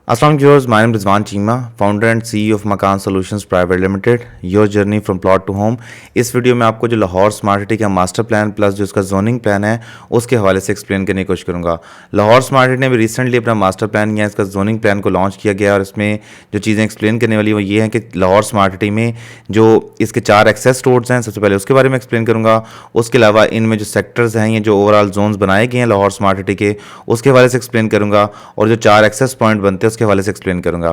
Assalamualaikum viewers, my name is Rizwan Cheema, founder and CEO of Makan Solutions Private Limited, your journey from plot to home। इस video में आपको जो Lahore smart city का master plan plus जो इसका zoning plan है उसके हवाले से एक्सप्लेन करने की कोशिश करूंगा। लाहौर स्मार्ट सिटी ने भी रिसेंटली अपना मास्टर प्लान या इसका जोनिंग प्लान को लॉन्च किया गया और इसमें जो चीज़ें एक्सप्लेन करने वाली वो ये हैं कि लाहौर स्मार्ट सिटी में जो इसके 4 एक्सेस रोड्स हैं, सबसे पहले उसके बारे में एक्सप्लेन करूँगा। उसके अलावा इनमें जो सेक्टर्स हैं, ये जो ओवरऑल जोन्स बनाए गए हैं लाहौर स्मार्ट सिटी के, उसके हवाले से एक्सप्लेन करूँगा और जो 4 एक्सेस पॉइंट बनते हैं उसके हवाले से एक्सप्लेन करूँगा।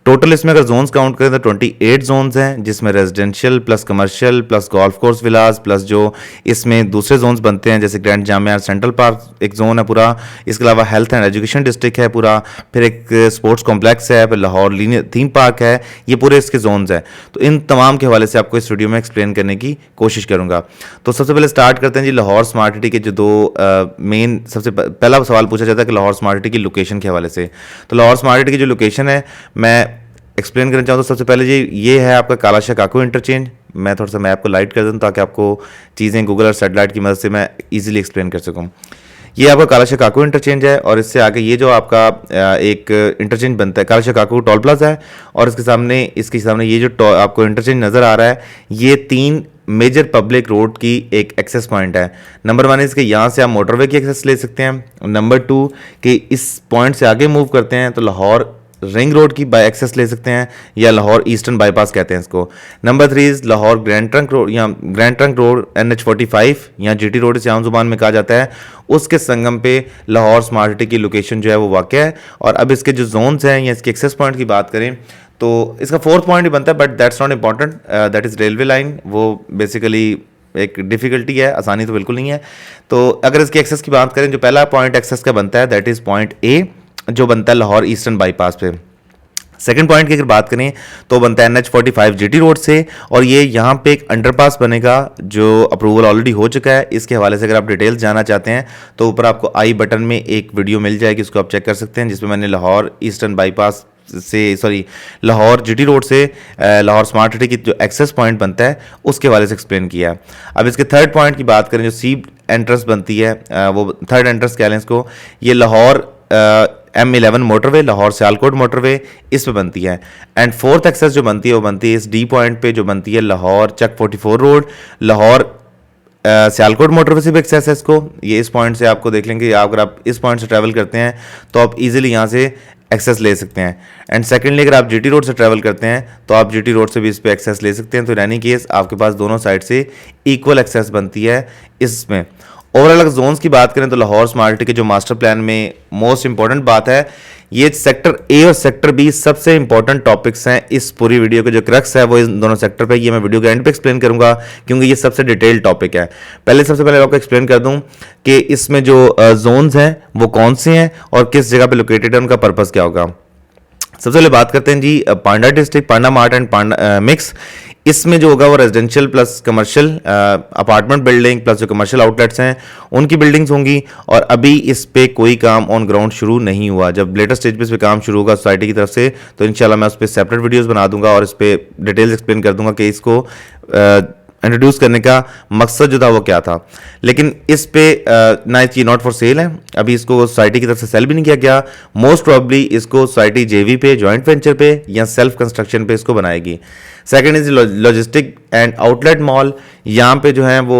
टोटल इसमें अगर जोन्स काउंट करें तो 28 जोन्स हैं, जिसमें residential plus commercial plus golf course villas plus जो इसमें दूसरे जोन्स बनते हैं जैसे ग्रैंड जामिया सेंट्रल पार्क एक जोन है पूरा। इसके अलावा हेल्थ एंड एजुकेशन डिस्ट्रिक्ट है पूरा, फिर एक स्पोर्ट्स कॉम्प्लेक्स है, फिर लाहौर लीनियर थीम पार्क है। ये पूरे इसके जोन्स हैं। तो इन तमाम के हवाले से आपको इस वीडियो में एक्सप्लेन करने की कोशिश करूंगा। तो सबसे पहले स्टार्ट करते हैं जी लाहौर स्मार्ट सिटी के जो दो मेन, सबसे पहला सवाल पूछा जाता है कि लाहौर स्मार्ट सिटी की लोकेशन के हवाले से। तो लाहौर स्मार्ट सिटी की जो लोकेशन है मैं एक्सप्लेन करना चाहूँ तो सबसे पहले जी ये है आपका कालाशाह काकू इंटरचेंज। मैं थोड़ा सा मैप को लाइट कर दूँ ताकि आपको चीज़ें गूगल और सेटेलाइट की मदद से मैं इजीली एक्सप्लेन कर सकूँ। ये आपका कालाशाह काकू इंटरचेंज है और इससे आगे ये जो आपका एक इंटरचेंज बनता है कालाशाह काकू टोल प्लाजा है और इसके सामने ये जो आपको इंटरचेंज नज़र आ रहा है, ये 3 मेजर पब्लिक रोड की एक एक्सेस पॉइंट है। नंबर 1 इसके यहाँ से आप मोटरवे की एक्सेस ले सकते हैं। नंबर 2 कि इस पॉइंट से आगे मूव करते हैं तो लाहौर रिंग रोड की बाई एक्सेस ले सकते हैं या लाहौर ईस्टर्न बाईपास कहते हैं इसको। Number 3 Lahore grand trunk road या ग्रैंड ट्रंक रोड NH45 या GT रोड इसे आम जुबान में कहा जाता है, उसके संगम पे लाहौर स्मार्ट सिटी की लोकेशन जो है वो वाक़ है। और अब इसके जो जोन्स हैं या इसके एक्सेस पॉइंट की बात करें तो इसका 4th पॉइंट ही बनता है, but that's not important, that is railway line. वो बेसिकली एक डिफ़िकल्टी है, आसानी तो बिल्कुल नहीं है। तो अगर इसके एक्सेस की बात करें, जो पहला पॉइंट एक्सेस का बनता है दैट इज़ पॉइंट ए जो बनता है लाहौर ईस्टर्न बाईपास पे। सेकंड पॉइंट की अगर बात करें तो बनता है NH45 GT रोड से और ये यहाँ पे एक अंडरपास बनेगा जो अप्रूवल ऑलरेडी हो चुका है। इसके हवाले से अगर आप डिटेल्स जानना चाहते हैं तो ऊपर आपको आई बटन में एक वीडियो मिल जाएगी, उसको आप चेक कर सकते हैं, जिसमें मैंने लाहौर ईस्टर्न बाईपास से लाहौर GT रोड से लाहौर स्मार्ट सिटी की जो एक्सेस पॉइंट बनता है उसके हवाले से एक्सप्लेन किया है। अब इसके थर्ड पॉइंट की बात करें, जो सी एंट्रेंस बनती है वो थर्ड एंट्रेंस कह लें इसको, ये Lahore M11 motorway Lahore Sialkot motorway इस पे बनती है। एंड फोर्थ एक्सेस जो बनती है वो बनती है इस डी पॉइंट पे जो बनती है लाहौर चक 44 रोड लाहौर सियालकोट मोटरवे से भी एक्सेस है इसको। ये इस पॉइंट से आपको देख लेंगे, अगर आप इस पॉइंट से ट्रैवल करते हैं तो आप इजीली यहाँ से एक्सेस ले सकते हैं। एंड सेकेंडली अगर आप GT रोड से ट्रैवल करते हैं तो आप GT रोड से भी इस पर एक्सेस ले सकते हैं। तो इन एनी केस आपके पास दोनों साइड से इक्वल एक्सेस बनती है इसमें। ओवरऑल अगर जोन्स की बात करें तो लाहौर स्मार्ट सिटी के जो मास्टर प्लान में मोस्ट इंपॉर्टेंट बात है, ये सेक्टर ए और सेक्टर बी सबसे इंपॉर्टेंट टॉपिक्स हैं। इस पूरी वीडियो के जो क्रक्स है वो इन दोनों सेक्टर पे, ये मैं वीडियो के एंड पे एक्सप्लेन करूंगा क्योंकि ये सबसे डिटेल्ड टॉपिक है। सबसे पहले आपको एक्सप्लेन कर दूं कि इसमें जो जोन्स हैं वो कौन से हैं और किस जगह पे लोकेटेड है, उनका पर्पज़ क्या होगा। सबसे पहले बात करते हैं जी Panda district, Panda mart and Panda mix. इसमें जो होगा वो residential plus commercial apartment building plus जो कमर्शियल आउटलेट्स हैं उनकी बिल्डिंग्स होंगी। और अभी इस पे कोई काम ऑन ग्राउंड शुरू नहीं हुआ। जब लेटेस्ट स्टेज पे इस पे काम शुरू होगा सोसाइटी की तरफ से तो इंशाल्लाह मैं उस पर सेपरेट वीडियोस बना दूंगा और इस पे डिटेल्स एक्सप्लेन कर दूंगा कि इसको इंट्रोड्यूस करने का मकसद जो था वो क्या था। लेकिन इस पे ना ये नॉट फॉर सेल है, अभी इसको सोसाइटी की तरफ से सेल भी नहीं किया गया। मोस्ट प्रॉब्ली इसको सोसाइटी JV पे, जॉइंट वेंचर पे या सेल्फ कंस्ट्रक्शन पे इसको बनाएगी। Second is logistic and outlet mall. यहाँ पे जो है वो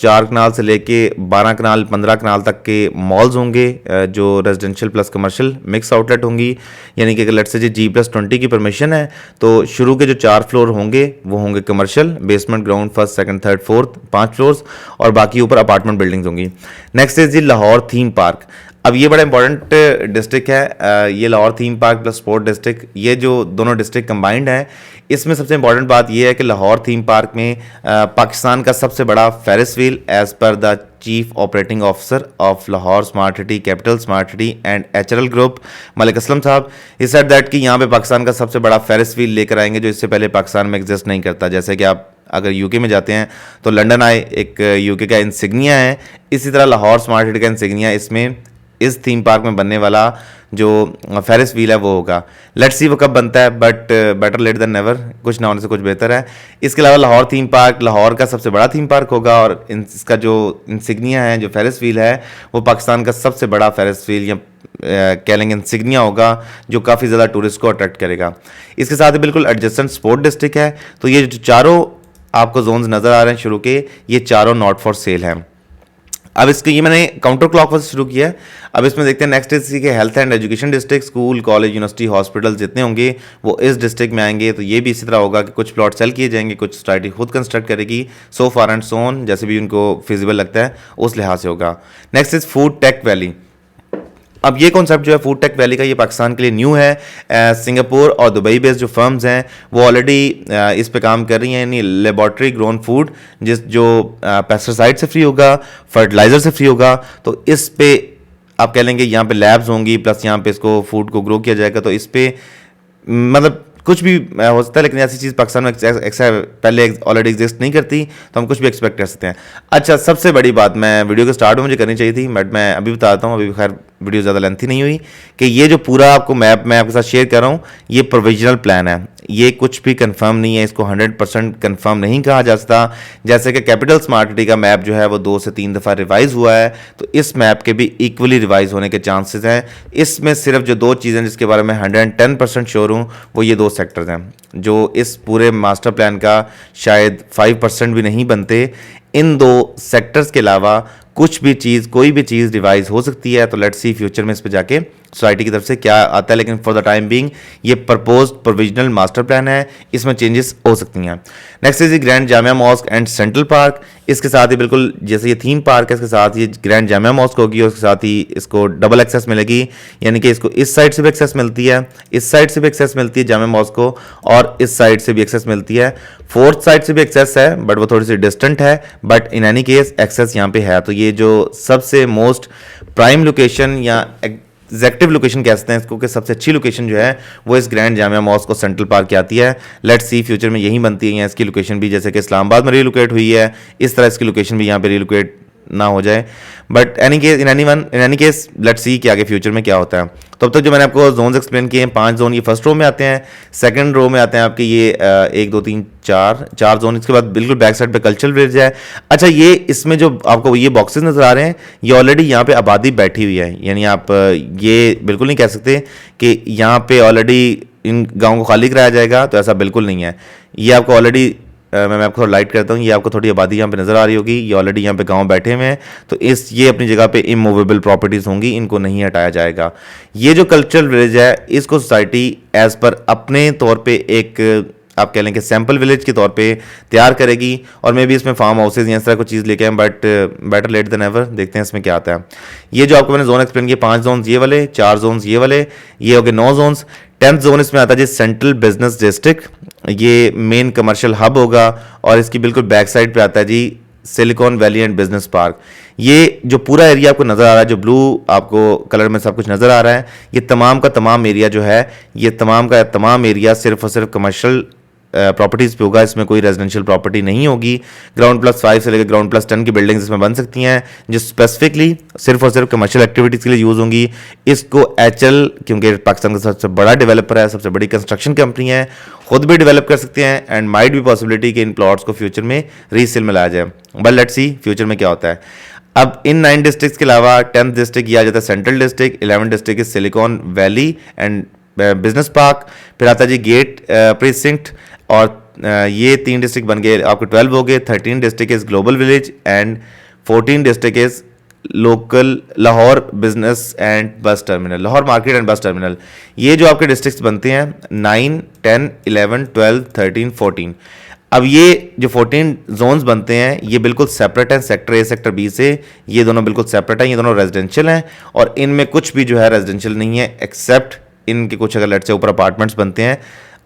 4 कनाल से लेके 12 कनाल 15 कनाल तक के मॉल्स होंगे जो residential plus commercial mix outlet होंगी। यानी कि अगर लेट्स से जी G+20 की परमिशन है तो शुरू के जो 4 फ्लोर होंगे वो होंगे commercial, basement, ground, first, second, third, fourth 5 floors और बाकी ऊपर अपार्टमेंट बिल्डिंग्स होंगी। Next is G Lahore theme park. अब ये बड़ा इंपॉर्टेंट डिस्ट्रिक्ट है, ये Lahore theme park plus sport district, ये जो दोनों डिस्ट्रिक्ट कंबाइंड हैं। इसमें सबसे इंपॉर्टेंट बात ये है कि लाहौर थीम पार्क में पाकिस्तान का सबसे बड़ा Ferris wheel as per the chief operating officer of Lahore smart city capital smart city and HRL group Malik Aslam साहब, इज सेड दैट कि यहाँ पे पाकिस्तान का सबसे बड़ा फेरिस व्हील लेकर आएंगे जो इससे पहले पाकिस्तान में एग्जिस्ट नहीं करता। जैसे कि आप अगर यूके में जाते हैं तो लंदन आई एक यूके का इंसिग्निया है, इसी तरह लाहौर स्मार्ट सिटी का इंसिग्निया इसमें इस थीम पार्क में बनने वाला जो फेरिस व्हील है वो होगा। लेट्स सी वो कब बनता है, but better late than never, कुछ ना होने से कुछ बेहतर है। इसके अलावा लाहौर थीम पार्क लाहौर का सबसे बड़ा थीम पार्क होगा, और इसका जो इंसिग्निया है, जो फेरिस व्हील है, वो पाकिस्तान का सबसे बड़ा फेरिस व्हील या कह लेंगे इंसिग्निया होगा, जो काफ़ी ज़्यादा टूरिस्ट को अट्रैक्ट करेगा। इसके साथ ही बिल्कुल एडजेसेंट स्पोर्ट डिस्ट्रिक्ट है। तो ये जो चारों आपको जोन्स नज़र आ रहे हैं शुरू के, ये चारों नॉट फॉर सेल हैं। अब इसके ये मैंने काउंटर क्लॉकवाइज शुरू किया है। अब इसमें देखते हैं नेक्स्ट इसी के health and education district, school college university hospital जितने होंगे वो इस डिस्ट्रिक्ट में आएंगे। तो ये भी इसी तरह होगा कि कुछ प्लॉट सेल किए जाएंगे, कुछ सोसाइटी खुद कंस्ट्रक्ट करेगी, सो फार एंड सो ऑन, जैसे भी उनको फिजिबल लगता है उस लिहाज से होगा। Next is food tech valley. अब ये कॉन्सेप्ट जो है फूड टेक वैली का, ये पाकिस्तान के लिए न्यू है। सिंगापुर और दुबई बेस्ड जो फर्म्स हैं वो ऑलरेडी इस पे काम कर रही हैं, यानी लेबॉर्ट्री ग्रोन फूड जो पेस्टिसाइड से फ्री होगा, फर्टिलाइजर से फ्री होगा। तो इस पे आप कह लेंगे यहाँ पे लैब्स होंगी, प्लस यहाँ पे इसको फूड को ग्रो किया जाएगा। तो इस पे मतलब कुछ भी हो सकता है, लेकिन ऐसी चीज़ पाकिस्तान में पहले ऑलरेडी एग्जिस्ट नहीं करती, तो हम कुछ भी एक्सपेक्ट कर सकते हैं। अच्छा, सबसे बड़ी बात मैं वीडियो के स्टार्ट में मुझे करनी चाहिए थी, बट मैं अभी बताता हूँ, अभी खैर वीडियो ज़्यादा लेंथी नहीं हुई, कि ये जो पूरा आपको मैप मैं आपके साथ शेयर कर रहा हूँ, ये प्रोविजनल प्लान है, ये कुछ भी कंफर्म नहीं है, इसको 100% कंफर्म नहीं कहा जा सकता। जैसे कि कैपिटल स्मार्ट सिटी का मैप जो है वो 2 से 3 दफ़ा रिवाइज हुआ है, तो इस मैप के भी इक्वली रिवाइज होने के चांसेस हैं। इसमें सिर्फ जो 2 चीज़ें जिसके बारे में 110% श्योर हूँ, वो ये 2 सेक्टर्स हैं, जो इस पूरे मास्टर प्लान का शायद 5% भी नहीं बनते। इन 2 सेक्टर्स के अलावा कुछ भी चीज़, कोई भी चीज़ रिवाइज हो सकती है। तो लेट्स सी फ्यूचर में इस पे जाके सोसाइटी की तरफ से क्या आता है, लेकिन फॉर द टाइम बीइंग ये प्रपोज्ड प्रोविजनल मास्टर प्लान है, इसमें चेंजेस हो सकती हैं। Next is grand Jamia mosque and central park. इसके साथ ही बिल्कुल जैसे ये थीम पार्क है, इसके साथ ही ग्रैंड जामिया मॉस्क होगी, और उसके साथ ही इसको डबल एक्सेस मिलेगी, यानी कि इसको इस साइड से भी एक्सेस मिलती है, इस साइड से भी एक्सेस मिलती है जामिया मॉस्क को, और इस साइड से भी एक्सेस मिलती है। फोर्थ साइड से भी एक्सेस है, बट वो थोड़ी सी डिस्टेंट है, but in any case access यहाँ पे है। तो ये जो सबसे मोस्ट प्राइम लोकेशन या एग्जैक्टिव लोकेशन कह सकते हैं इसको, कि सबसे अच्छी लोकेशन जो है वो इस ग्रैंड जामिया मॉस्क और सेंट्रल पार्क की आती है। लेट्स सी फ्यूचर में यही बनती है, इसकी लोकेशन भी जैसे कि इस्लामाबाद में रिलोकेट हुई है, इस तरह इसकी लोकेशन भी यहाँ पे रिलोकेट ना हो जाए। But in any case let's see कि आगे फ्यूचर में क्या होता है। तो अब तक जो मैंने आपको जोन्स एक्सप्लेन किए हैं, 5 जोन ये फर्स्ट रो में आते हैं, सेकंड रो में आते हैं आपके ये 1 2 3 4 जोन। इसके बाद बिल्कुल बैक साइड पे कल्चरल विलेज है। अच्छा, ये इसमें जो आपको ये बॉक्सेस नजर आ रहे हैं, ये ऑलरेडी यहाँ पे आबादी बैठी हुई है, यानी आप ये बिल्कुल नहीं कह सकते कि यहाँ पे ऑलरेडी इन गाँव को खाली कराया जाएगा, तो ऐसा बिल्कुल नहीं है। ये आपको ऑलरेडी मैं आपको थोड़ा लाइट करता हूँ, ये आपको थोड़ी आबादी यहाँ पे नज़र आ रही होगी, ये ऑलरेडी यहाँ पे गांव बैठे हुए हैं। तो ये अपनी जगह पे इमूवेबल प्रॉपर्टीज़ होंगी, इनको नहीं हटाया जाएगा। ये जो कल्चरल विलेज है, इसको सोसाइटी एज पर अपने तौर पे एक आप कह लें कि सैम्पल विलेज के तौर पे तैयार करेगी, और मे भी इसमें फार्म हाउसेज या इस तरह कुछ चीज़ लेके आए, but better late than ever. देखते हैं इसमें क्या आता है। ये जो आपको मैंने जोन एक्सप्लेन किया, 5 जोन ये वाले, 4 जोन ये वाले, ये हो गए 9 जोन्स। 10th जोन इसमें आता है जी सेंट्रल बिजनेस डिस्ट्रिक्ट, ये मेन कमर्शियल हब होगा, और इसकी बिल्कुल बैक साइड पे आता है जी Silicon Valley and business park. ये जो पूरा एरिया आपको नज़र आ रहा है, जो ब्लू आपको कलर में सब कुछ नज़र आ रहा है, ये तमाम का तमाम एरिया जो है, ये तमाम का तमाम एरिया सिर्फ और सिर्फ कमर्शियल प्रॉपर्टीज़ पे होगा, इसमें कोई रेजिडेंशियल प्रॉपर्टी नहीं होगी। ग्राउंड +5 से लेकर ग्राउंड +10 की बिल्डिंग्स इसमें बन सकती हैं, जो स्पेसिफिकली सिर्फ और सिर्फ कमर्शियल एक्टिविटीज़ के लिए यूज़ होंगी। इसको HL, क्योंकि पाकिस्तान का सबसे बड़ा डेवलपर है, सबसे बड़ी कंस्ट्रक्शन कंपनी है, खुद भी डेवलप कर सकते हैं, एंड माइट भी पॉसिबिलिटी कि इन प्लॉट्स को फ्यूचर में रीसेल में लाया जाए। बट लेट्स सी फ्यूचर में क्या होता है। अब इन 9 डिस्ट्रिक्ट्स के अलावा 10th डिस्ट्रिक्ट यह आ जाता है central district, 11th district is silicon Valley and business park, फिर आता है जी गेट प्रीसिंक्ट, और ये 3 डिस्ट्रिक्ट बन गए आपको 12 हो गए। 13 district is global village, and 14 district is local Lahore business and bus terminal, Lahore market and bus terminal. ये जो आपके डिस्ट्रिक्ट्स बनते हैं 9, 10, 11, 12, 13, 14। अब ये जो 14 जोन्स बनते हैं, ये बिल्कुल सेपरेट हैं सेक्टर A सेक्टर B से, ये दोनों बिल्कुल सेपरेट हैं, ये दोनों रेजिडेंशियल हैं, और इनमें कुछ भी जो है रेजिडेंशियल नहीं है, एक्सेप्ट इनके कुछ अगर लेट से ऊपर अपार्टमेंट्स बनते हैं।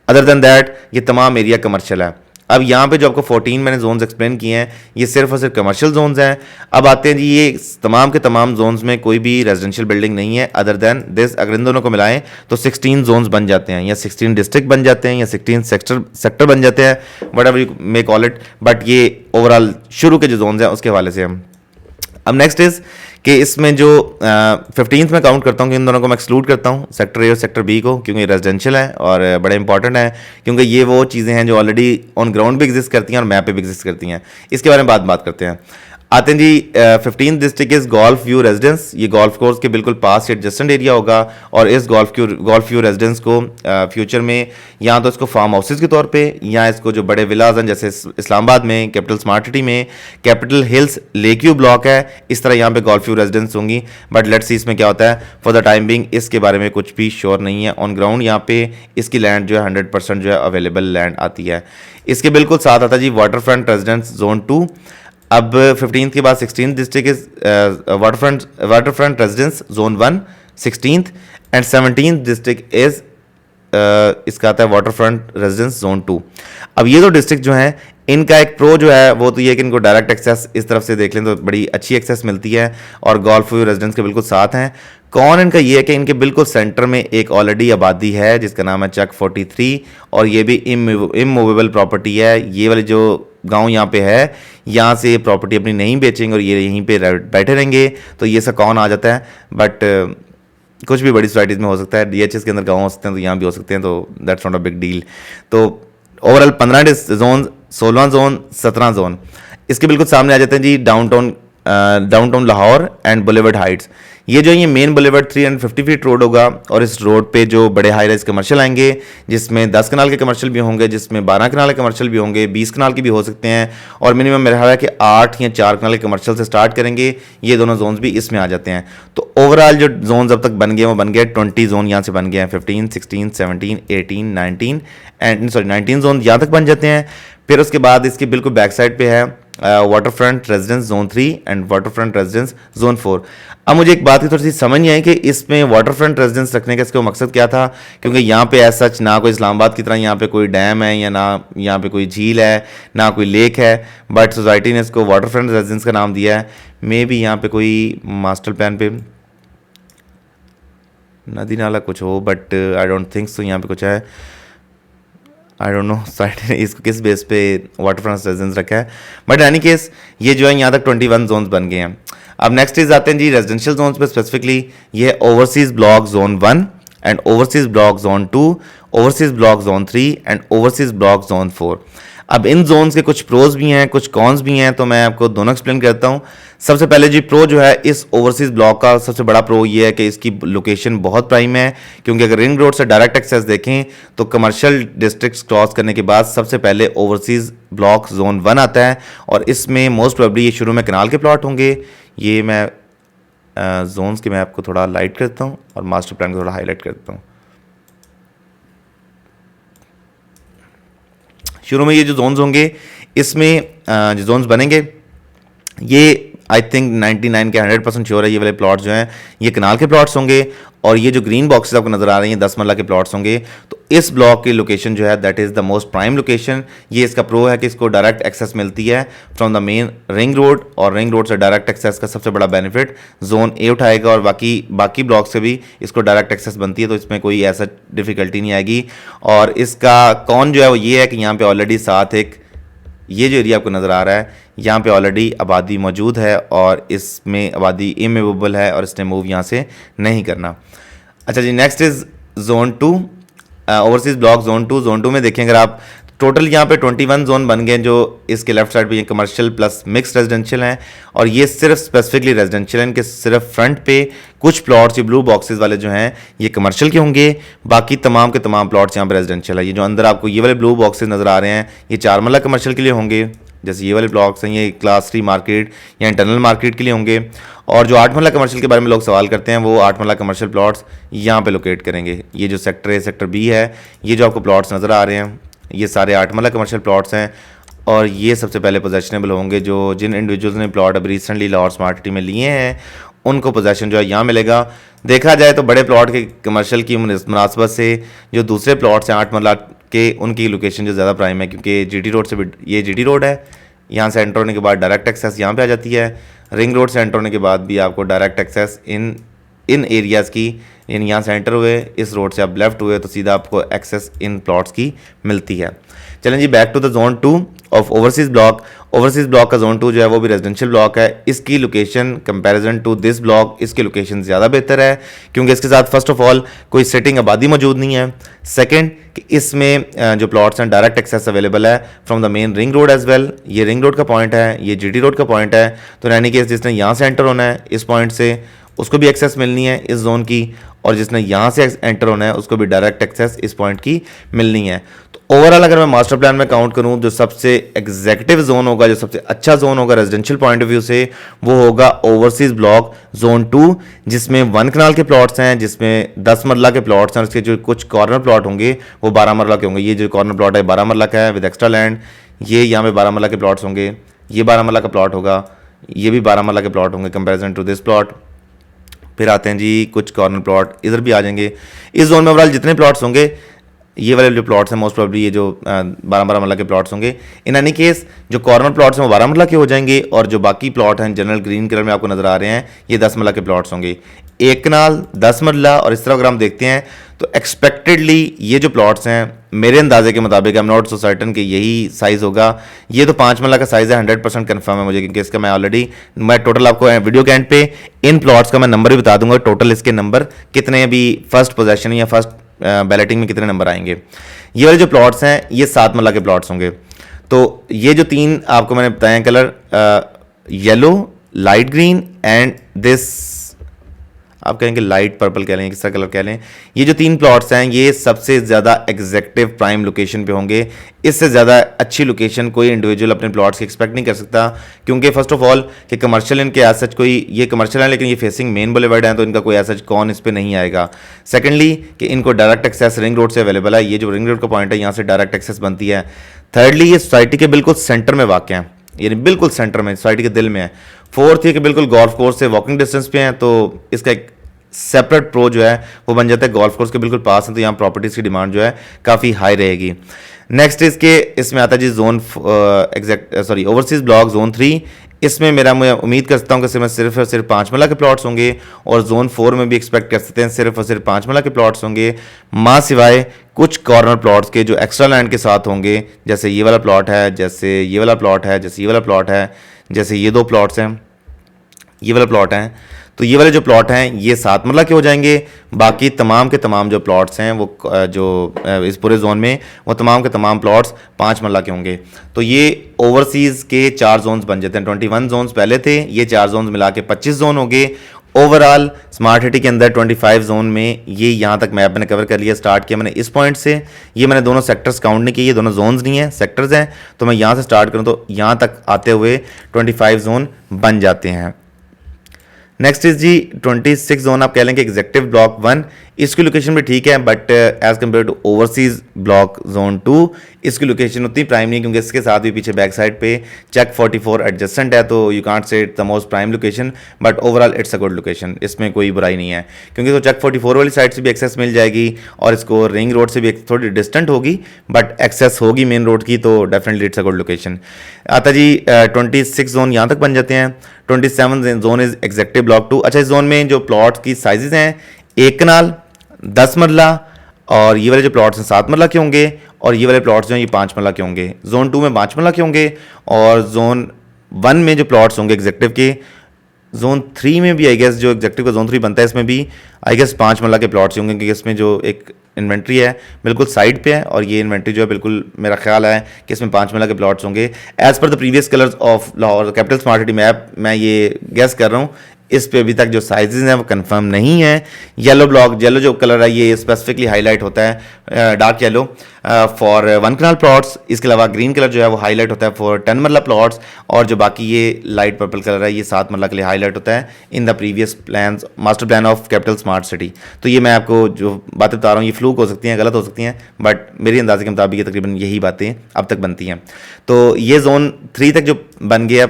अदर देन दैट ये तमाम एरिया कमर्शियल है। अब यहाँ पे जो आपको 14 मैंने जोन्स एक्सप्लेन किए हैं, ये सिर्फ और सिर्फ कमर्शियल जोन्स हैं। अब आते हैं जी ये तमाम के तमाम जोन्स में कोई भी रेजिडेंशियल बिल्डिंग नहीं है अदर देन दिस। अगर इन दोनों को मिलाएं तो 16 जोन्स बन जाते हैं, या 16 डिस्ट्रिक्ट बन जाते हैं, या 16 सेक्टर बन जाते हैं, whatever you may call it. But ये ओवरऑल शुरू के जो जोन्स हैं उसके हवाले से हम अब नेक्स्ट इज कि इसमें जो 15th में काउंट करता हूँ कि इन दोनों को मैं एक्सक्लूड करता हूँ, सेक्टर ए और सेक्टर बी को, क्योंकि रेजिडेंशियल है और बड़े इंपॉर्टेंट है, क्योंकि ये वो चीज़ें हैं जो ऑलरेडी ऑन ग्राउंड भी एग्जिस्ट करती हैं और मैप पे भी एग्जिस्ट करती हैं। इसके बारे में बात करते हैं। आते हैं जी 15th district is golf view residence. ये गोल्फ कोर्स के बिल्कुल पास एडजेसेंट एरिया होगा और इस गोल्फ व्यू रेजिडेंस को फ्यूचर में या तो इसको फार्म हाउसेज के तौर पे या इसको जो बड़े विलाज हैं जैसे इस्लामाबाद में, कैपिटल स्मार्ट सिटी में capital hills lake view block है, इस तरह यहाँ पे गोल्फ व्यू रेजिडेंस होंगी। बट लेट्स सी इसमें क्या होता है। फॉर द टाइम बिंग इसके बारे में कुछ भी श्योर नहीं है। ऑन ग्राउंड यहाँ पे इसकी लैंड जो है 100% जो है अवेलेबल लैंड आती है। इसके बिल्कुल साथ आता है जी वाटर फ्रंट रेजिडेंस जोन 2। अब 15th के बाद 16th district is water front residence zone 1 16th and 17th district is इसका आता है वाटर फ्रंट रेजिडेंस जोन 2। अब ये दो डिस्ट्रिक्ट जो हैं इनका एक प्रो जो है वो तो ये कि इनको डायरेक्ट एक्सेस इस तरफ से देख लें तो बड़ी अच्छी एक्सेस मिलती है और गोल्फ व्यू रेजिडेंस के बिल्कुल साथ हैं। कौन इनका ये है कि इनके बिल्कुल सेंटर में एक ऑलरेडी आबादी है जिसका नाम है चक 43 और ये भी इमूवेबल प्रॉपर्टी है। ये वाली जो गांव यहाँ पे है यहाँ से प्रॉपर्टी अपनी नहीं बेचेंगे और ये यहीं पे बैठे रहेंगे, तो ये सब कौन आ जाता है। बट कुछ भी बड़ी सोसाइटीज़ में हो सकता है, DHS के अंदर गाँव हो सकते हैं तो यहाँ भी हो सकते हैं, तो that's not a big deal. तो ओवरऑल 15 जोन, 16 जोन, 17 जोन इसके बिल्कुल सामने आ जाते हैं जी downtown Lahore and boulevard heights. ये जो ये मेन बुलेवर्ड 350 फीट रोड होगा और इस रोड पे जो बड़े हाई राइज कमर्शियल आएंगे जिसमें 10 कनाल के कमर्शियल भी होंगे, जिसमें 12 कनाल के कमर्शियल भी होंगे, 20 कनाल के भी हो सकते हैं और मिनिमम मेरा ख्याल है कि 8 या 4 कनाल के कमर्शियल से स्टार्ट करेंगे। ये दोनों जोन्स भी इसमें आ जाते हैं। तो ओवरऑल जो जोन्स अब तक बन गए वो बन गए 20 जोन यहाँ से बन गए हैं। 15, 16, 17, 18, 19 एंड 19 जोन यहाँ तक बन जाते हैं। फिर उसके बाद इसकी बिल्कुल बैक साइड पे है water front residence zone 3 and water front residence zone 4। अब मुझे एक बात की थोड़ी सी समझ नहीं आई कि इसमें वाटर फ्रंट रेजिडेंस रखने का इसका मकसद क्या था, क्योंकि यहाँ पे एज सच ना कोई इस्लामाबाद की तरह यहाँ पे कोई डैम है या ना यहाँ पे कोई झील है ना कोई लेक है, बट सोसाइटी ने इसको वाटर फ्रंट रेजिडेंस का नाम दिया है। मे बी यहाँ पे कोई मास्टर प्लान पे नदी नाला कुछ हो, but I don't think so यहाँ पे कुछ है। आई डोंट नो साइट ने इसको किस बेस पे वाटर फ्रंट रेजिडेंस रखा है, बट एनी केस ये जो है यहाँ तक 21 जोन्स बन गए हैं। अब नेक्स्ट इज आते हैं जी रेजिडेंशियल जोन्स पे स्पेसिफिकली। ये है overseas block zone 1 and overseas block zone 2, overseas block zone 3 and overseas block zone 4। अब इन जोन्स के कुछ प्रोज भी हैं कुछ कॉन्स भी हैं, तो मैं आपको दोनों एक्सप्लेन करता हूँ। सबसे पहले जी प्रो जो है इस ओवरसीज ब्लॉक का सबसे बड़ा प्रो ये है कि इसकी लोकेशन बहुत प्राइम है, क्योंकि अगर रिंग रोड से डायरेक्ट एक्सेस देखें तो कमर्शियल डिस्ट्रिक्ट्स क्रॉस करने के बाद सबसे पहले ओवरसीज ब्लॉक जोन 1 आता है और इसमें मोस्ट प्रोबेबली ये शुरू में कनाल के प्लॉट होंगे। ये मैं जोन्स के मैं आपको थोड़ा लाइट करता हूँ और मास्टर प्लान को थोड़ा हाईलाइट करता हूँ। शुरू में ये जो जोन्स होंगे इसमें जो जोन्स बनेंगे ये आई थिंक 99 के 100% श्योर है ये वाले प्लॉट्स जो हैं ये कनाल के प्लॉट्स होंगे और ये जो ग्रीन बॉक्सेस आपको नजर आ रही हैं 10 मरला के प्लॉट्स होंगे। तो इस ब्लॉक की लोकेशन जो है that is the most prime location. ये इसका प्रो है कि इसको डायरेक्ट एक्सेस मिलती है from the main ring road और रिंग रोड से डायरेक्ट एक्सेस का सबसे बड़ा बेनिफिट जोन ए उठाएगा और बाकी ब्लॉक से भी इसको डायरेक्ट एक्सेस बनती है, तो इसमें कोई ऐसा डिफिकल्टी नहीं आएगी। और इसका कौन जो है वो ये है कि यहाँ पे ऑलरेडी साथ एक ये जो एरिया आपको नज़र आ रहा है यहाँ पे ऑलरेडी आबादी मौजूद है और इसमें आबादी इमूवेबल है और इसने मूव यहाँ से नहीं करना। अच्छा जी next is zone 2 overseas block zone 2। Zone 2 में देखें अगर आप टोटल यहाँ पे 21 जोन बन गए जो इसके लेफ्ट साइड पे ये कमर्शियल प्लस मिक्स रेजिडेंशियल हैं और ये सिर्फ स्पेसिफिकली रेजिडेंशियल हैं। इनके सिर्फ फ्रंट पे कुछ प्लॉट्स ये ब्लू बॉक्सेस वाले जो हैं ये कमर्शियल के होंगे, बाकी तमाम के तमाम प्लॉट्स यहाँ पे रेजिडेंशियल है। ये जो अंदर आपको ये वाले ब्लू बॉक्सेस नज़र आ रहे हैं ये 4 मरला कमर्शियल के लिए होंगे, जैसे ये वाले ब्लॉक्स हैं ये क्लास 3 मार्केट या इंटरनल मार्केट के लिए होंगे। और जो 8 मरला कमर्शियल के बारे में लोग सवाल करते हैं वो 8 मरला कमर्शियल प्लॉट्स यहाँ पे लोकेट करेंगे। ये जो सेक्टर है सेक्टर बी है, ये जो आपको प्लॉट्स नज़र आ रहे हैं ये सारे 8 मरला कमर्शियल प्लॉट्स हैं और ये सबसे पहले पोजेशनेबल होंगे। जो जिन इंडिविजुअल्स ने प्लॉट अब रिसेंटली लाहौर स्मार्ट सिटी में लिए हैं उनको पोजेशन जो है यहाँ मिलेगा। देखा जाए तो बड़े प्लॉट के कमर्शियल की मुनासबत से जो दूसरे प्लॉट्स हैं 8 मरला के उनकी लोकेशन जो ज़्यादा प्राइम है, क्योंकि GT रोड से भी ये GT रोड है, यहाँ से एंटर होने के बाद डायरेक्ट एक्सेस यहाँ पे आ जाती है। रिंग रोड से एंटर होने के बाद भी आपको डायरेक्ट एक्सेस इन एरियाज़ की, यानी यहाँ से एंटर हुए इस रोड से आप लेफ्ट हुए तो सीधा आपको एक्सेस इन प्लॉट्स की मिलती है। चलें जी back to the zone 2 of overseas block. Overseas block का जोन 2 जो है वो भी रेजिडेंशियल ब्लॉक है। इसकी location comparison to this block, इसकी लोकेशन ज़्यादा बेहतर है क्योंकि इसके साथ फर्स्ट ऑफ ऑल कोई सिटिंग आबादी मौजूद नहीं है। सेकंड कि इसमें जो प्लॉट्स हैं डायरेक्ट एक्सेस अवेलेबल है from the main ring road as well. ये रिंग रोड का पॉइंट है, ये जीटी रोड का पॉइंट है, तो यानी कि जिसने यहाँ से एंटर होना है इस पॉइंट से उसको भी एक्सेस मिलनी है इस जोन की, और जिसने यहाँ से एंटर होना है उसको भी डायरेक्ट एक्सेस इस पॉइंट की मिलनी है। तो ओवरऑल अगर मैं मास्टर प्लान में काउंट करूँ जो सबसे एग्जेक्टिव जोन होगा, जो सबसे अच्छा जोन होगा रेजिडेंशियल पॉइंट ऑफ व्यू से, वो होगा ओवरसीज ब्लॉक जोन 2, जिसमें 1 कनाल के प्लॉट्स हैं, जिसमें 10 मरला के प्लॉट्स हैं। उसके जो कुछ कॉर्नर प्लॉट होंगे वो 12 मरला के होंगे। ये जो कॉर्नर प्लॉट है 12 मरला का है विद एक्स्ट्रा लैंड। ये यहाँ पे 12 मरला के प्लॉट्स होंगे, ये 12 मरला का प्लॉट होगा, ये भी 12 मरला के प्लॉट होंगे कंपेरिजन टू दिस प्लॉट। फिर आते हैं जी कुछ कॉर्नर प्लॉट इधर भी आ जाएंगे। इस जोन में ओवरऑल जितने प्लॉट्स होंगे, ये वाले जो प्लॉट्स हैं मोस्ट प्रॉब्ली ये जो 12 मरला के प्लॉट्स होंगे। इन एनी केस जो कॉर्नर प्लॉट्स हैं वो 12 मरला के हो जाएंगे, और जो बाकी प्लॉट हैं जनरल ग्रीन कलर में आपको नजर आ रहे हैं ये 10 मरला के प्लॉट्स होंगे। 1 कनाल 10 मरला, और इस तरह अगर हम देखते हैं तो एक्सपेक्टेडली ये जो प्लॉट्स हैं मेरे अंदाजे के मुताबिक, I am not so certain कि यही साइज़ होगा। ये तो 5 मरला का साइज़ है, 100% कन्फर्म है मुझे, क्योंकि इसका मैं टोटल आपको वीडियो के एंड पे इन प्लॉट्स का मैं नंबर भी बता दूंगा, टोटल इसके नंबर कितने अभी फर्स्ट पोजेशन या फर्स्ट बैलेटिंग में कितने नंबर आएंगे। ये वाले जो प्लॉट्स हैं ये 7 मरला के प्लॉट्स होंगे। तो ये जो 3 आपको मैंने बताए हैं colour, yellow, light green and this आप कहेंगे लाइट पर्पल कह लें, किस तरह कलर कह लें, ये जो 3 प्लॉट्स हैं ये सबसे ज़्यादा एग्जैक्टिव प्राइम लोकेशन पे होंगे। इससे ज़्यादा अच्छी लोकेशन कोई इंडिविजुअल अपने प्लॉट्स की एक्सपेक्ट नहीं कर सकता, क्योंकि फर्स्ट ऑफ ऑल कि कमर्शियल इनके एज सच कोई, ये कमर्शियल है लेकिन ये फेसिंग मेन बुलेवार्ड है तो इनका कोई एज सच कौन इस पर नहीं आएगा। सेकेंडली कि इनको डायरेक्ट एक्सेस रिंग रोड से अवेलेबल है, ये जो रिंग रोड का पॉइंट है यहाँ से डायरेक्ट एक्सेस बनती है। थर्डली ये सोसाइटी के बिल्कुल सेंटर में वाक़ हैं, यानी बिल्कुल सेंटर में, सोसाइटी के दिल में है। फोर्थ ये कि बिल्कुल गोल्फ कोर्स से वॉकिंग डिस्टेंस पे हैं, तो इसका एक सेपरेट प्रो जो है वो बन जाता है गोल्फ कोर्स के बिल्कुल पास है, तो यहाँ प्रॉपर्टीज़ की डिमांड जो है काफ़ी हाई रहेगी। नेक्स्ट इसमें आता है जी जोन ओवरसीज ब्लॉक जोन 3। इसमें मैं उम्मीद कर सकता हूँ कि सिर्फ और सिर्फ 5 मरला के प्लॉट्स होंगे, और जोन 4 में भी एक्सपेक्ट कर सकते हैं सिर्फ और सिर्फ 5 मरला के प्लॉट्स होंगे, माँ सिवाय कुछ कॉर्नर प्लॉट्स के जो एक्स्ट्रा लैंड के साथ होंगे, जैसे ये वाला प्लॉट है, जैसे ये वाला प्लॉट है, जैसे ये वाला प्लॉट है, जैसे ये 2 प्लॉट्स हैं, ये वाला प्लॉट हैं। तो ये वाले जो प्लॉट हैं ये 7 मरला के हो जाएंगे। बाकी तमाम के तमाम जो प्लॉट्स हैं वो जो इस पूरे जोन में वो तमाम के तमाम प्लॉट्स 5 मरला के होंगे। तो ये ओवरसीज़ के 4 जोन्स बन जाते हैं। 21 जोन्स पहले थे, ये 4 जोन्स मिला के 25 जोन हो गए। ओवरऑल स्मार्ट सिटी के अंदर 25 जोन में ये यहाँ तक मैप मैंने कवर कर लिया। स्टार्ट किया मैंने इस पॉइंट से, ये मैंने दोनों सेक्टर्स काउंट नहीं किए, ये दोनों जोन्स नहीं है सेक्टर्स हैं। तो मैं यहाँ से स्टार्ट करूँ तो यहाँ तक आते हुए 25 जोन बन जाते हैं। नेक्स्ट इज जी 26 जोन, आप कह लेंगे एग्जेक्टिव ब्लॉक 1। इसकी लोकेशन भी ठीक है, but as compare to overseas block zone 2 इसकी लोकेशन उतनी प्राइम नहीं, क्योंकि इसके साथ भी पीछे बैक साइड पे चेक 44 एडजस्टेंट है, तो you can't say it the most prime location, but overall it's a good location, इसमें कोई बुराई नहीं है। क्योंकि तो चेक 44 वाली साइड से भी एक्सेस मिल जाएगी, और इसको रिंग रोड से भी थोड़ी डिस्टेंट होगी, बट एक्सेस होगी मेन रोड की, तो definitely it's a good location. आता जी 26 जोन यहाँ तक बन जाते हैं। 27 जोन इज एग्जेक्टिव ब्लॉक 2। अच्छा, इस जोन में जो प्लॉट्स की साइजेस हैं 1 कनाल 10 मरला, और ये वाले जो प्लॉट्स हैं 7 मरला के होंगे, और ये वाले प्लॉट्स जो हैं ये 5 मरला के होंगे। जोन 2 में 5 मरला के होंगे, और जोन 1 में जो प्लॉट्स होंगे एग्जेक्टिव के, जोन 3 में भी आई गेस जो एग्जेक्टिव का जोन 3 बनता है इसमें भी आई गेस 5 मरला के प्लॉट्स होंगे, क्योंकि इसमें जो एक इन्वेंट्री है बिल्कुल साइड पे है, और ये इन्वेंट्री जो है बिल्कुल मेरा ख्याल है कि इसमें 5 मरला के प्लॉट्स होंगे। As per the previous colours of Lahore capital smart city map, मैं ये गेस कर रहा हूँ, इस पे अभी तक जो साइजेस हैं वो कंफर्म नहीं है। येलो ब्लॉक, येलो जो कलर है ये स्पेसिफिकली हाईलाइट होता है dark yellow for 1 kanal plots. इसके अलावा ग्रीन कलर जो है वो हाईलाइट होता है फॉर 10 मरला प्लॉट्स, और जो बाकी ये लाइट पर्पल कलर है ये 7 मरला के लिए हाईलाइट होता है in the previous plan master plan of capital smart city. तो ये मैं आपको जो बातें बता रहा हूँ ये फ्लूक हो सकती हैं, गलत हो सकती हैं, बट मेरे अंदाजे के मुताबिक ये तकरीबन यही बातें अब तक बनती हैं। तो ये जोन 3 तक जो बन गया,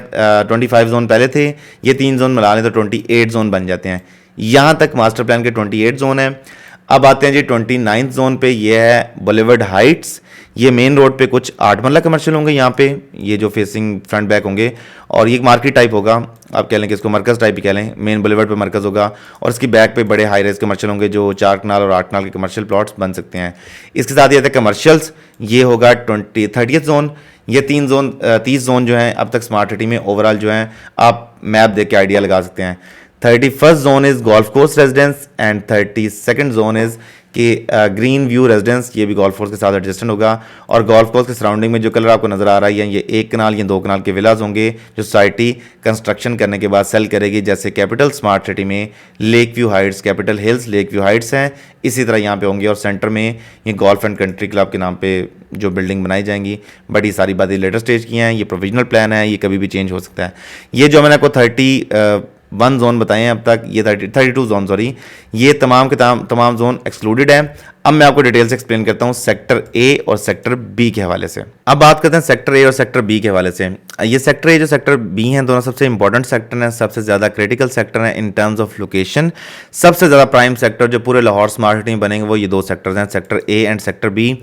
25 जोन पहले थे, ये 3 जोन मिला लें तो 28 जोन बन जाते हैं। यहाँ तक मास्टर प्लान के 28 जोन है। अब आते हैं जी 29 जोन पे, ये है बुलेवर्ड हाइट्स। ये मेन रोड पे कुछ 8 मरला कमर्शियल होंगे यहाँ पे, ये जो फेसिंग फ्रंट बैक होंगे, और ये मार्केट टाइप होगा, आप कह लें कि इसको मरकज़ टाइप ही कह लें, मेन बुलेवर्ड पे मरकज़ होगा, और इसकी बैक पे बड़े हाई रेज कमर्शियल होंगे जो 4 कनाल और 8 कनाल के कमर्शियल प्लॉट्स बन सकते हैं। इसके साथ ये आता है कमर्शियल्स, ये होगा 30th जोन। ये 30 जोन जो हैं अब तक स्मार्ट सिटी में ओवरऑल जो हैं आप मैप देख के आइडिया लगा सकते हैं। 31st zone is golf course residence and 32nd zone is कि ग्रीन व्यू रेजिडेंस, ये भी गोल्फ कोर्स के साथ एडजस्टेंट होगा। और गोल्फ कोर्स के सराउंडिंग में जो कलर आपको नज़र आ रहा है ये 1 कनाल या 2 कनाल के विलाज होंगे जो सोसाइटी कंस्ट्रक्शन करने के बाद सेल करेगी। जैसे कैपिटल स्मार्ट सिटी में lake view Heights, capital hills lake view Heights हैं, इसी तरह यहाँ पे होंगे। और सेंटर में ये गोल्फ एंड कंट्री क्लब के नाम पे जो बिल्डिंग बनाई जाएंगी। बट ये सारी बातें लेटेस्ट स्टेज की हैं, ये प्रोविजनल प्लान है, ये कभी भी चेंज हो सकता है। ये जो मैंने आपको 31 जोन बताए हैं अब तक, ये 32 जोन सॉरी, ये तमाम के तमाम जोन एक्सक्लूडेड है। अब मैं आपको डिटेल से एक्सप्लेन करता हूँ सेक्टर ए और सेक्टर बी के हवाले से। अब बात करते हैं सेक्टर ए और सेक्टर बी के हवाले से। ये सेक्टर ए जो सेक्टर बी हैं दोनों सबसे इंपॉर्टेंट सेक्टर हैं, सबसे ज़्यादा क्रिटिकल सेक्टर हैं इन टर्म्स ऑफ लोकेशन। सबसे ज़्यादा प्राइम सेक्टर जो पूरे लाहौर स्मार्ट सिटी में बनेंगे वो ये 2 सेक्टर्स हैं, sector A and sector B.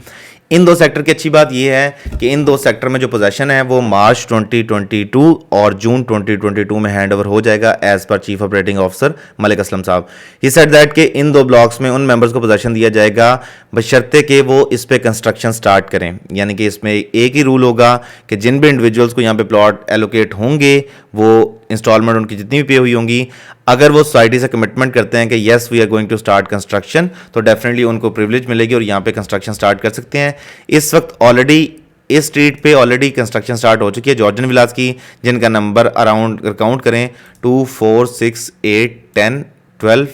इन 2 सेक्टर की अच्छी बात यह है कि इन 2 सेक्टर में जो पोजीशन है वो मार्च 2022 और जून 2022 में हैंड ओवर हो जाएगा as per chief operating officer Malik Aslam साहब। ही सेड दैट कि इन 2 ब्लॉक्स में उन मेंबर्स को पोजीशन दिया जाएगा बशर्ते कि वो इस पे कंस्ट्रक्शन स्टार्ट करें। यानी कि इसमें एक ही रूल होगा कि जिन भी इंडिविजुअल्स को यहाँ पे प्लॉट एलोकेट होंगे वो इंस्टॉलमेंट उनकी जितनी भी पे हुई होंगी, अगर वो सोसाइटी से कमिटमेंट करते हैं कि yes we are going to start construction, तो डेफिनेटली उनको प्रिविलेज मिलेगी और यहाँ पे कंस्ट्रक्शन स्टार्ट कर सकते हैं। इस वक्त ऑलरेडी इस स्ट्रीट पे ऑलरेडी कंस्ट्रक्शन स्टार्ट हो चुकी है जॉर्जन विलास की, जिनका नंबर अराउंड काउंट करें 2 4 6 8 10 12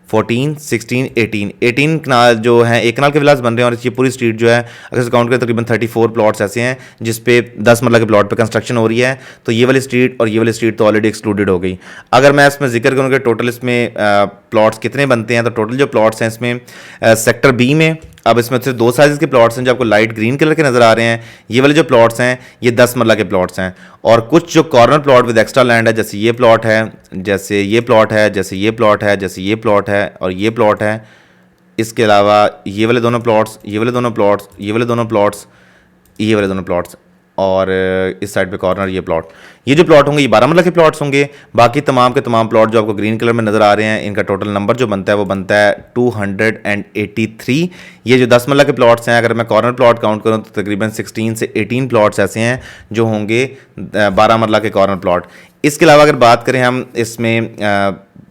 14 16 18 कनाल जो हैं 1 कनाल के विलास बन रहे हैं। और ये पूरी स्ट्रीट जो है अगर काउंट करें तकरीबन 34 प्लॉट्स ऐसे हैं जिस पे 10 मरला के प्लॉट पे कंस्ट्रक्शन हो रही है। तो ये वाली स्ट्रीट और ये वाली स्ट्रीट तो ऑलरेडी एक्सक्लूडेड हो गई। अगर मैं इसमें जिक्र करूँ कि टोटल इसमें प्लॉट्स कितने बनते हैं, तो टोटल जो प्लॉट्स हैं इसमें सेक्टर बी में अब इसमें से 2 साइज़ के प्लॉट्स हैं जो आपको लाइट ग्रीन कलर के नज़र आ रहे हैं। ये वाले जो प्लॉट्स हैं ये 10 मरला के प्लॉट्स हैं। और कुछ जो corner plot with extra land है, जैसे ये प्लॉट है, जैसे ये प्लॉट है, जैसे ये प्लॉट है, जैसे ये प्लॉट है और ये प्लॉट है। इसके अलावा ये वाले दोनों प्लॉट्स, ये वाले दोनों प्लॉट्स, ये वाले दोनों प्लॉट्स, ये वाले दोनों प्लॉट्स और इस साइड पे कॉर्नर ये प्लॉट, ये जो प्लॉट होंगे ये 12 मरला के प्लॉट्स होंगे। बाकी तमाम के तमाम प्लॉट जो आपको ग्रीन कलर में नज़र आ रहे हैं इनका टोटल नंबर जो बनता है वो बनता है 283। ये जो 10 मरला के प्लॉट्स हैं, अगर मैं कॉर्नर प्लॉट काउंट करूँ तो तकरीबन 16 से 18 प्लॉट्स ऐसे हैं जो होंगे 12 मरला के कॉर्नर प्लॉट। इसके अलावा अगर बात करें हम इसमें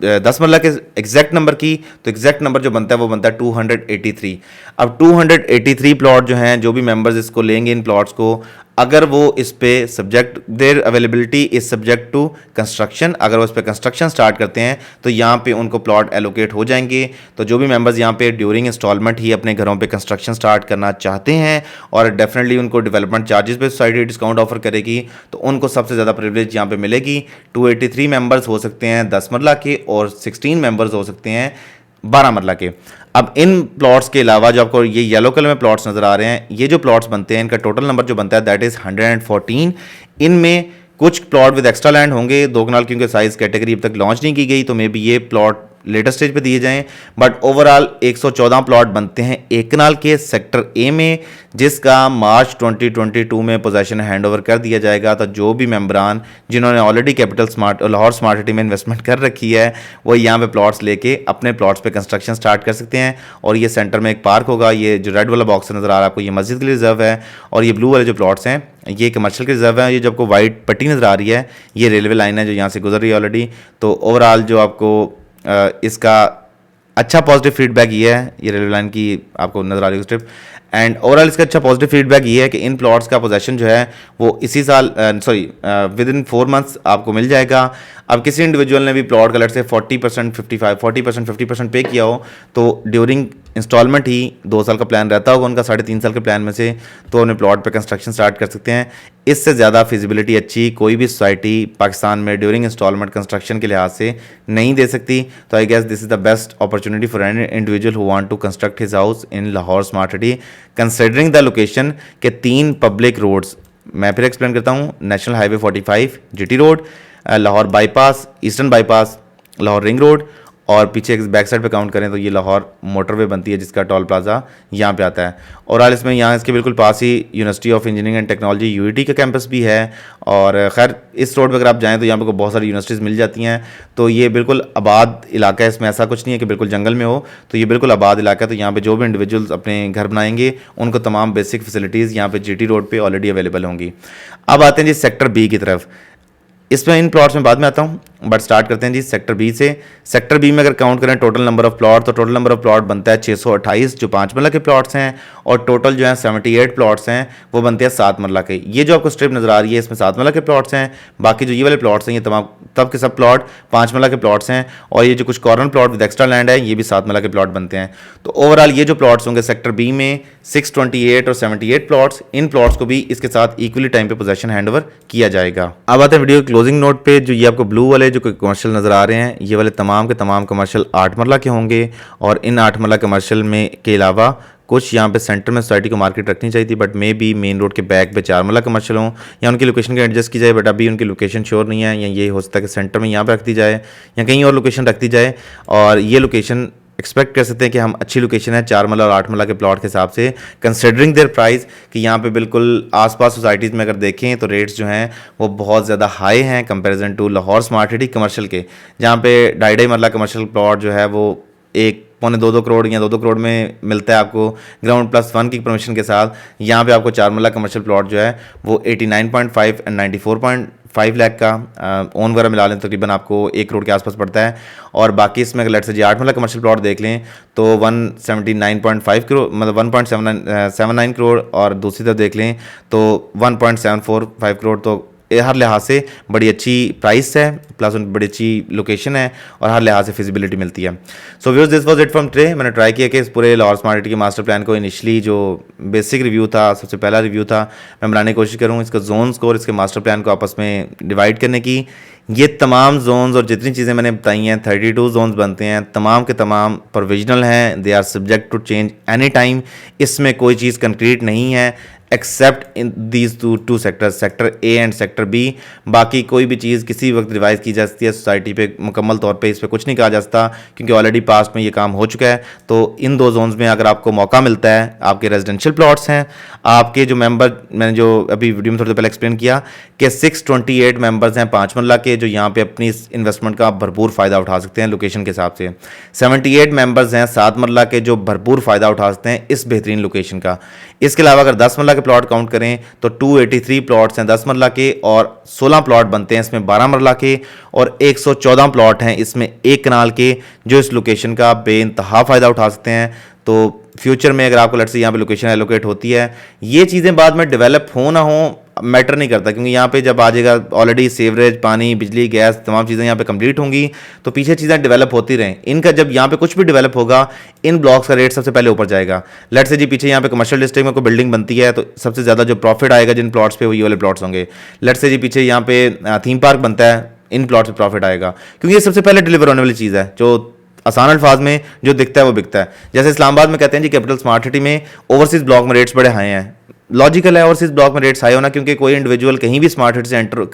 10 मरला के एग्जैक्ट नंबर की, तो एग्जैक्ट नंबर जो बनता है वो बनता है 283। अब 283 प्लॉट जो हैं, जो भी मेंबर्स इसको लेंगे इन प्लॉट्स को, अगर वो इस पे subject there availability is subject to construction, अगर वो इस पे कंस्ट्रक्शन स्टार्ट करते हैं तो यहाँ पे उनको प्लॉट एलोकेट हो जाएंगे। तो जो भी मेंबर्स यहाँ पे ड्यूरिंग इंस्टॉलमेंट ही अपने घरों पे कंस्ट्रक्शन स्टार्ट करना चाहते हैं और डेफिनेटली उनको डेवलपमेंट चार्जेस पे सोसाइटी डिस्काउंट ऑफर करेगी, तो उनको सबसे ज़्यादा प्रिविलेज यहाँ पे मिलेगी। 283 मेंबर्स हो सकते हैं 10 मरला के और 16 मेंबर्स हो सकते हैं 12 मरला के। अब इन प्लॉट्स के अलावा जो आपको ये येलो कलर में प्लॉट्स नज़र आ रहे हैं, ये जो प्लॉट्स बनते हैं इनका टोटल नंबर जो बनता है दैट इज़ 114। इनमें कुछ प्लॉट विद एक्स्ट्रा लैंड होंगे 2 कनाल, क्योंकि साइज कैटेगरी अब तक लॉन्च नहीं की गई, तो मे बी ये प्लॉट लेटेस्ट स्टेज पे दिए जाएं। बट ओवरऑल 114 प्लॉट बनते हैं 1 कनाल के सेक्टर ए में, जिसका मार्च 2022 में पोजीशन हैंड ओवर कर दिया जाएगा। तो जो भी मेंबरान जिन्होंने already capital smart Lahore smart city में इन्वेस्टमेंट कर रखी है वो यहाँ पे प्लॉट्स लेके अपने प्लॉट्स पे कंस्ट्रक्शन स्टार्ट कर सकते हैं। और ये सेंटर में एक पार्क होगा, ये जो रेड वाला बॉक्स नज़र आ रहा है आपको ये मस्जिद के लिए रिजर्व है, और ये ब्लू वाले जो प्लॉट्स हैं ये कमर्शियल के रिजर्व है। ये जो आपको वाइट पट्टी नज़र आ रही है ये रेलवे लाइन है जो यहाँ से गुजर रही है ऑलरेडी। तो ओवरऑल जो आपको इसका अच्छा पॉजिटिव फीडबैक ये है, ये रेलवे लाइन की आपको नज़र आ रही है स्ट्रिप, एंड ओवरऑल इसका अच्छा पॉजिटिव फीडबैक ये है कि इन प्लॉट्स का पोजेशन जो है वो इसी साल विद इन 4 मंथ्स आपको मिल जाएगा। अब किसी इंडिविजुअल ने भी प्लॉट का लेट से 40% 50% पे किया हो, तो ड्यूरिंग इंस्टॉलमेंट ही 2 साल का प्लान रहता होगा उनका 3.5 साल के प्लान में से, तो उन्हें प्लॉट पे कंस्ट्रक्शन स्टार्ट कर सकते हैं। इससे ज़्यादा फिजिबिलिटी अच्छी कोई भी सोसाइटी पाकिस्तान में ड्यूरिंग इंस्टॉलमेंट कंस्ट्रक्शन के लिहाज से नहीं दे सकती। तो I guess this is the best opportunity for any individual who want to construct his house in Lahore smart city considering the location के 3 पब्लिक रोड्स मैं फिर एक्सप्लेन करता हूँ। National highway 45 GT road, Lahore bypass, eastern bypass, Lahore ring road और पीछे back side पे count करें तो ये लाहौर मोटरवे बनती है जिसका टोल प्लाजा यहाँ पे आता है। और हाल इसमें यहाँ इसके बिल्कुल पास ही university of engineering and technology UET का कैंपस भी है। और खैर इस रोड पर अगर आप जाएँ तो यहाँ पे बहुत सारी यूनिवर्सिटीज़ मिल जाती हैं। तो ये बिल्कुल आबाद इलाका है, इसमें ऐसा कुछ नहीं है कि बिल्कुल जंगल में हो, तो ये बिल्कुल आबाद इलाका है। तो यहाँ पे जो भी इंडिविजुअल्स अपने घर बनाएंगे उनको तमाम बेसिक फैसिलिटीज़ यहाँ पे जीटी रोड पे ऑलरेडी अवेलेबल होंगी। अब आते हैं जी सेक्टर बी की तरफ। इसमें इन प्लॉट्स में बाद में आता हूँ, बट स्टार्ट करते हैं जी सेक्टर बी से। सेक्टर बी में अगर काउंट करें टोटल नंबर ऑफ प्लॉट, तो टोटल नंबर ऑफ प्लॉट बनता है 628 जो 5 मरला के प्लॉट्स हैं, और टोटल जो है 78 प्लॉट्स हैं वो बनते हैं 7 मरला के। ये जो आपको स्ट्रिप नजर आ रही है इसमें 7 मरला के प्लॉट्स हैं, बाकी जो ये वाले प्लॉट्स हैं ये तमाम तब के सब प्लॉट 5 मरला के प्लॉट्स हैं, और ये जो कुछ corner plot with extra land है ये भी 7 मरला के प्लॉट बनते हैं। तो ओवरऑल ये जो प्लॉट्स होंगे सेक्टर बी में 628 और 78 प्लॉट्स, इन प्लॉट्स को भी इसके साथ इक्वली टाइम पे पोजेशन हैंडओवर किया जाएगा। अब आते हैं वीडियो क्लोजिंग नोट पे। जो ये आपको ब्लू वाले जो कमर्शियल नजर आ रहे हैं ये वाले तमाम के तमाम कमर्शियल 8 मरला के होंगे, और इन 8 मरला कमर्शियल में के अलावा कुछ यहाँ पे सेंटर में सोसाइटी को मार्केट रखनी चाहिए थी, but may be main road के बैक पे 4 मरला कमर्शियल हों, या उनकी लोकेशन को एडजस्ट की जाए, बट अभी उनकी लोकेशन श्योर नहीं है। या ये हो सकता है कि सेंटर में यहाँ पे रख दी जाए या कहीं और लोकेशन रख दी जाए, और ये लोकेशन एक्सपेक्ट कर सकते हैं कि हम अच्छी लोकेशन है 4 मरला और 8 मरला के प्लॉट के हिसाब से, कंसिडरिंग देयर प्राइस कि यहाँ पे बिल्कुल आसपास सोसाइटीज़ में अगर देखें तो रेट्स जो हैं वो बहुत ज़्यादा हाई हैं comparison to Lahore smart city commercial के, जहाँ पे 2.5 मरला कमर्शियल प्लॉट जो है वो 1.25-2 करोड़ या 2 करोड़ में मिलता है आपको ग्राउंड प्लस 1 की परमिशन के साथ। यहाँ पे आपको 4 मरला कमर्शियल प्लॉट जो है वो 89.5 एंड 94.5 लाख का ओन वगैरह मिला लें तकरीबन आपको 1 करोड़ के आसपास पड़ता है। और बाकी इसमें अगर लेट से जी 8 मरला कमर्शियल प्लॉट देख लें तो 179.5 करोड़ मतलब 1.79 करोड़, और दूसरी तरफ देख लें तो 1.745 करोड़। तो हर लिहाज से बड़ी अच्छी प्राइस है, प्लस बड़ी अच्छी लोकेशन है, और हर लिहाज से फिजिबिलिटी मिलती है। So viewers this was it from today. मैंने ट्राई किया कि इस पूरे लाहौर स्मार्ट सिटी के मास्टर प्लान को इनिशियली जो बेसिक रिव्यू था, सबसे पहला रिव्यू था, मैं बनाने की कोशिश करूँ इसका जोन्स को और इसके मास्टर प्लान को आपस में डिवाइड करने की। ये तमाम जोन्स और जितनी चीज़ें मैंने बताई हैं 32 जोन्स बनते हैं, तमाम के तमाम प्रोविजनल हैं, they are subject to change any time. इसमें कोई चीज़ कंक्रीट नहीं है except in these two sectors, sector A and sector B. बाकी कोई भी चीज़ किसी वक्त रिवाइज की जा सकती है सोसाइटी पे, मुकम्मल तौर पे इस पर कुछ नहीं कहा जा सकता क्योंकि ऑलरेडी पास्ट में ये काम हो चुका है। तो इन 2 जोन्स में अगर आपको मौका मिलता है, आपके रेजिडेंशियल प्लॉट्स हैं, आपके जो मेंबर मैंने जो अभी वीडियो में थोड़ी देर पहले एक्सप्लेन किया कि 628 मेंबर्स हैं 5 मरला के जो यहाँ पे अपनी इन्वेस्टमेंट का भरपूर फ़ायदा उठा सकते हैं लोकेशन के हिसाब से। 78 मेंबर्स हैं 7 मरला के जो भरपूर फ़ायदा उठा सकते हैं इस बेहतरीन लोकेशन का। इसके अलावा अगर 10 मरला के प्लॉट काउंट करें तो 283 प्लॉट्स हैं 10 मरला के, और 16 प्लॉट बनते हैं इसमें 12 मरला के, और 114 प्लॉट हैं इसमें 1 कनाल के जो इस लोकेशन का बेइंतहा फ़ायदा उठा सकते हैं। तो फ्यूचर में अगर आपको लेट्स से यहाँ पे लोकेशन एलोकेट होती है, ये चीज़ें बाद में डेवलप हो ना हो मैटर नहीं करता, क्योंकि यहाँ पे जब आ जाएगा ऑलरेडी सीवरेज, पानी, बिजली, गैस तमाम चीज़ें यहाँ पे कंप्लीट होंगी, तो पीछे चीज़ें डेवलप होती रहें। इनका जब यहाँ पे कुछ भी डेवलप होगा इन ब्लॉक्स का रेट सबसे पहले ऊपर जाएगा। लेट्स से जी पीछे यहाँ पे कमर्शियल डिस्ट्रिक्ट में कोई बिल्डिंग बनती है तो सबसे ज़्यादा जो प्रॉफिट आएगा जिन प्लॉट्स पे वो ये वाले प्लॉट्स होंगे। लेट्स से जी पीछे यहाँ पे थीम पार्क बनता है, इन प्लॉट्स पे प्रॉफिट आएगा क्योंकि ये सबसे पहले डिलीवर होने वाली चीज़ है। जो आसान अल्फाज में जो दिखता है वो बिकता है। जैसे इस्लामाबाद में कहते हैं जी कैपिटल स्मार्ट सिटी में ओवरसीज ब्लॉक में रेट्स बड़े हाई हैं, लॉजिकल है ओवरसीज ब्लॉक में रेट्स हाई होना, क्योंकि कोई इंडिविजुअल कहीं भी स्मार्ट सिटी से एंटर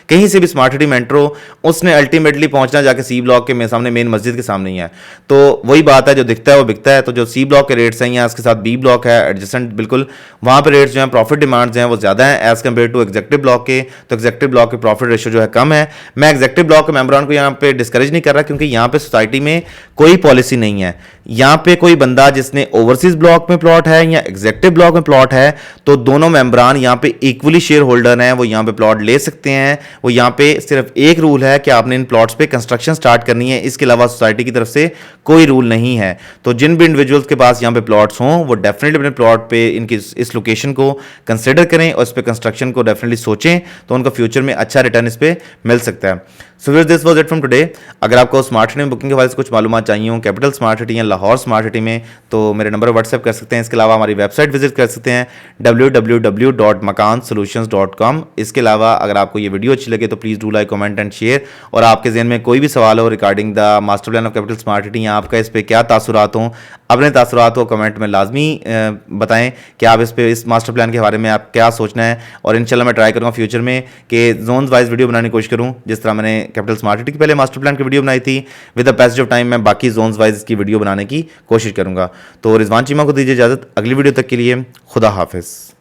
कहीं से भी स्मार्ट सिटी में एंटर हो उसने अल्टीमेटली पहुंचना जाके सी ब्लॉक के सामने मेन मस्जिद के सामने ही है। तो वही बात है, जो दिखता है वो बिकता है। तो जो सी ब्लॉक के रेट्स हैं या इसके साथ बी ब्लॉक है एडजेसेंट बिल्कुल, वहाँ पर रेट्स जो हैं प्रॉफिट डिमांड्स हैं वो ज़्यादा हैं as compare to executive block के। तो एग्जेक्टिव ब्लॉक के प्रॉफिट रेशियो जो है कम है। मैं एग्जेक्टिव ब्लॉक के मेंबरान को यहाँ पे डिस्करेज नहीं कर रहा क्योंकि यहाँ पे सोसाइटी में कोई पॉलिसी नहीं है। यहाँ पे कोई बंदा जिसने ओवरसीज ब्लॉक में प्लॉट है या एग्जेक्टिव ब्लॉक में प्लॉट है तो दोनों मेंबरान यहाँ पे इक्वली शेयर होल्डर हैं, वो यहाँ पे प्लॉट ले सकते हैं। वो यहाँ पे सिर्फ एक रूल है कि आपने इन प्लॉट्स पे कंस्ट्रक्शन स्टार्ट करनी है, इसके अलावा सोसाइटी की तरफ से कोई रूल नहीं है। तो जिन भी इंडिविजुअल्स के पास यहाँ पे प्लॉट्स हों वो डेफिनेटली अपने प्लॉट पे इनकी इस लोकेशन को कंसिडर करें और इस पे कंस्ट्रक्शन को डेफिनेटली सोचें, तो उनका फ्यूचर में अच्छा रिटर्न इस पे मिल सकता है। सो फिर this was it from today. अगर आपको स्मार्ट सिटी में बुकिंग के हवाले से कुछ मालूमात चाहिए हो कैपिटल स्मार्ट सिटी या लाहौर स्मार्ट सिटी में, तो मेरे नंबर पर व्हाट्सएप कर सकते हैं। इसके अलावा हमारी वेबसाइट विजिट कर सकते हैं www.makansolutions.com। इसके अलावा अगर आपको ये वीडियो अच्छी लगे तो please do like, comment and share. और आपके जहन में कोई भी सवाल हो regarding the master plan of capital smart city या आपका इस पर क्या तासुरात हों, अपने तासुरात को कमेंट में लाजमी बताएं कि आप इस मास्टर प्लान के बारे में आप क्या सोचना है। और इंशाल्लाह मैं ट्राई करूँगा फ्यूचर में कि जोन्स वाइज वीडियो बनाने की कोशिश करूँ जिस तरह मैंने कैपिटल स्मार्ट सिटी की पहले मास्टर प्लान की वीडियो बनाई थी। With the passage of time मैं बाकी जोन्स वाइज की वीडियो बनाने की कोशिश करूंगा। तो रिजवान चीमा को दीजिए इजाज़त, अगली वीडियो तक के लिए खुदा हाफिज़।